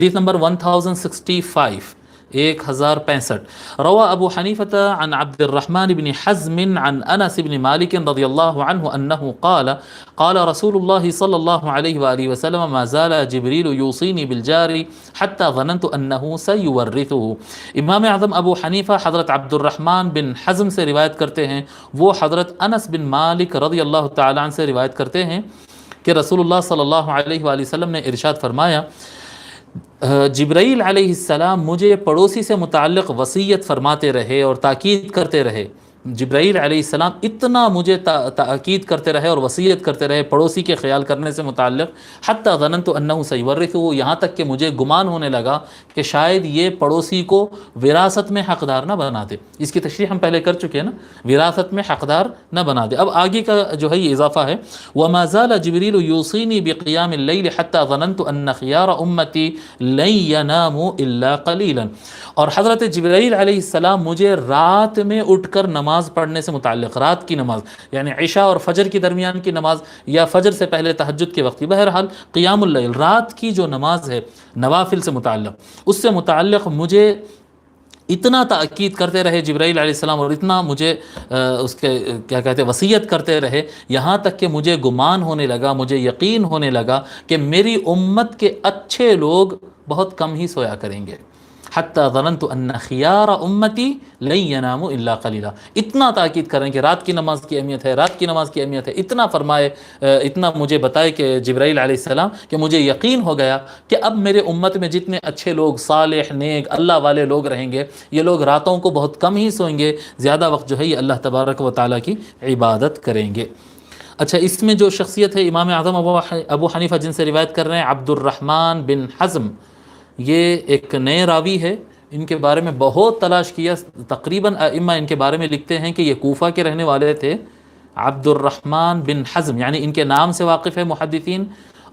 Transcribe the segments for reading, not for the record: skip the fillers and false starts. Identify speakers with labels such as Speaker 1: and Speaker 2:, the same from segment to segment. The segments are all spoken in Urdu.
Speaker 1: حدیث نمبر 1065 1065 روى أبو حنيفة عن عبد الرحمن بن حزم عن أنس بن مالك رضي الله عنه أنه قال قال رسول الله صلى الله عليه وآله وسلم ما زال جبريل يوصيني بالجار حتى ظننت أنه سيورثه. امام اعظم ابو حنیفہ حضرت عبد الرحمن بن حزم سے روایت کرتے ہیں، وہ حضرت انس بن مالک رضی اللہ تعالیٰ عنہ سے روایت کرتے ہیں کہ رسول اللہ صلی اللہ علیہ وآلہ وسلم نے ارشاد فرمایا، جبرائیل علیہ السلام مجھے پڑوسی سے متعلق وصیت فرماتے رہے اور تاکید کرتے رہے. جبرائیل علیہ السلام اتنا مجھے تاکید کرتے رہے اور وصیت کرتے رہے پڑوسی کے خیال کرنے سے متعلق، حتی ظننت انہ سیورثہ، یہاں تک کہ مجھے گمان ہونے لگا کہ شاید یہ پڑوسی کو وراثت میں حقدار نہ بنا دے. اس کی تشریح ہم پہلے کر چکے ہیں نا، وراثت میں حقدار نہ بنا دے. اب آگے کا جو ہے یہ اضافہ ہے، وما زال جبریل یوصینی بقیام اللیل حتی ظننت ان خیار امتی لن یناموا الا قلیلا. اور حضرت جبرائیل علیہ السلام مجھے رات میں اٹھ کر نماز پڑھنے سے متعلق، رات کی نماز یعنی عشاء اور فجر کی درمیان کی نماز یا فجر سے پہلے تہجد کے وقت کی، بہرحال قیام اللیل رات کی جو نماز ہے نوافل سے متعلق، اس سے متعلق مجھے اتنا تاکید کرتے رہے جبرائیل علیہ السلام اور اتنا مجھے اس کے کیا کہتے ہیں وصیت کرتے رہے، یہاں تک کہ مجھے گمان ہونے لگا، مجھے یقین ہونے لگا کہ میری امت کے اچھے لوگ بہت کم ہی سویا کریں گے. حتی ظننت ان خیار امتی لن یناموا الا قلیلا. اتنا تاکید کریں کہ رات کی نماز کی اہمیت ہے، رات کی نماز کی اہمیت ہے، اتنا فرمائے، اتنا مجھے بتائے کہ جبرائیل علیہ السلام کہ مجھے یقین ہو گیا کہ اب میرے امت میں جتنے اچھے لوگ، صالح، نیک، اللہ والے لوگ رہیں گے، یہ لوگ راتوں کو بہت کم ہی سوئیں گے، زیادہ وقت جو ہے یہ اللہ تبارک و تعالیٰ کی عبادت کریں گے. اچھا، اس میں جو شخصیت ہے امام اعظم ابو حنیفہ جن سے روایت کر رہے ہیں، عبد الرحمن بن حزم، یہ ایک نئے راوی ہے. ان کے بارے میں بہت تلاش کیا، تقریباً ائمہ ان کے بارے میں لکھتے ہیں کہ یہ کوفہ کے رہنے والے تھے. عبد الرحمن بن حزم، یعنی ان کے نام سے واقف ہے محدثین،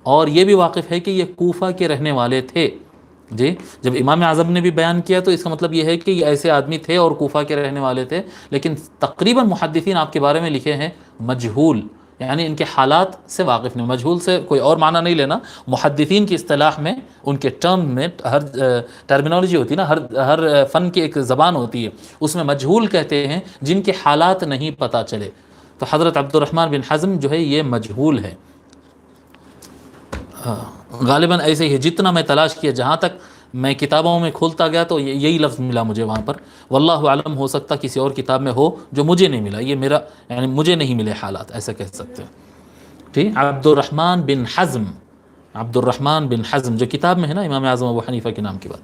Speaker 1: اور یہ بھی واقف ہے کہ یہ کوفہ کے رہنے والے تھے. جی، جب امام اعظم نے بھی بیان کیا تو اس کا مطلب یہ ہے کہ یہ ایسے آدمی تھے اور کوفہ کے رہنے والے تھے، لیکن تقریباً محدثین آپ کے بارے میں لکھے ہیں مجہول، یعنی ان کے حالات سے واقف نہیں. مجہول سے کوئی اور معنی نہیں لینا، محدثین کی اصطلاح میں، ان کے ٹرم میں، ہر ٹرمینالوجی ہوتی ہے نا، ہر فن کی ایک زبان ہوتی ہے، اس میں مجہول کہتے ہیں جن کے حالات نہیں پتہ چلے. تو حضرت عبد الرحمن بن حزم جو ہے یہ مجہول ہے. غالباً ایسے ہی جتنا میں تلاش کیا، جہاں تک میں کتابوں میں کھولتا گیا تو یہی لفظ ملا مجھے وہاں پر. واللہ عالم، ہو سکتا کسی اور کتاب میں ہو جو مجھے نہیں ملا، یہ میرا یعنی مجھے نہیں ملے حالات، ایسا کہہ سکتے ہیں. ٹھیک، عبد الرحمن بن حزم، عبد الرحمن بن حزم جو کتاب میں ہے نا امام اعظم ابو حنیفہ کے نام کے بعد.